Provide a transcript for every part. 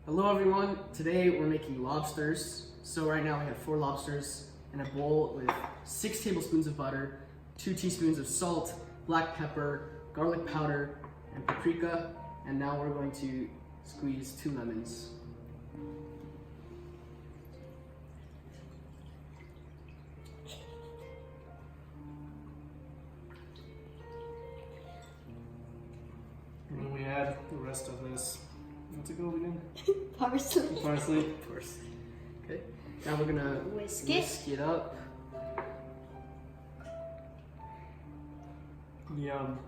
Hello everyone, today we're making lobsters. So right now we have 4 lobsters in a bowl with 6 tablespoons of butter, 2 teaspoons of salt, black pepper, garlic powder, and paprika. And now we're going to squeeze 2 lemons. And then we add the rest of this. What's it called again? Parsley. Parsley, of course. Okay. Now we're gonna Whisk it up. Yum.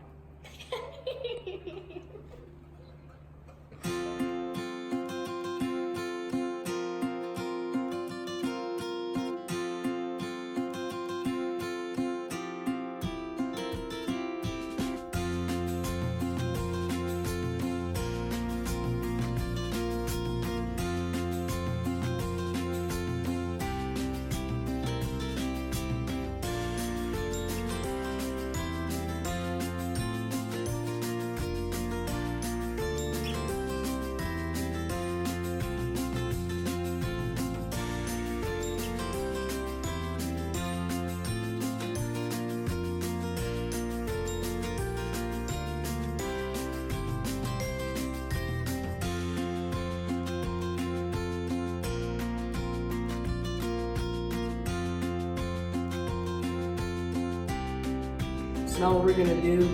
So now what we're gonna do,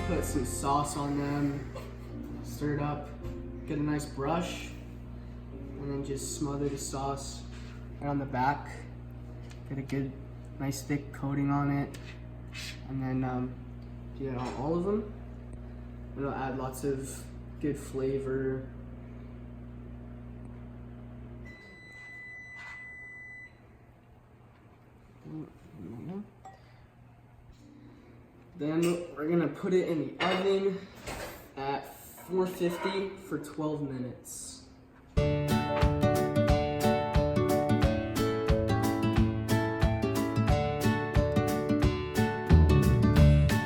put some sauce on them, stir it up, get a nice brush, and then just smother the sauce right on the back. Get a good, nice thick coating on it, and then do that on all of them. It'll add lots of good flavor. Then we're gonna put it in the oven at 450 for 12 minutes.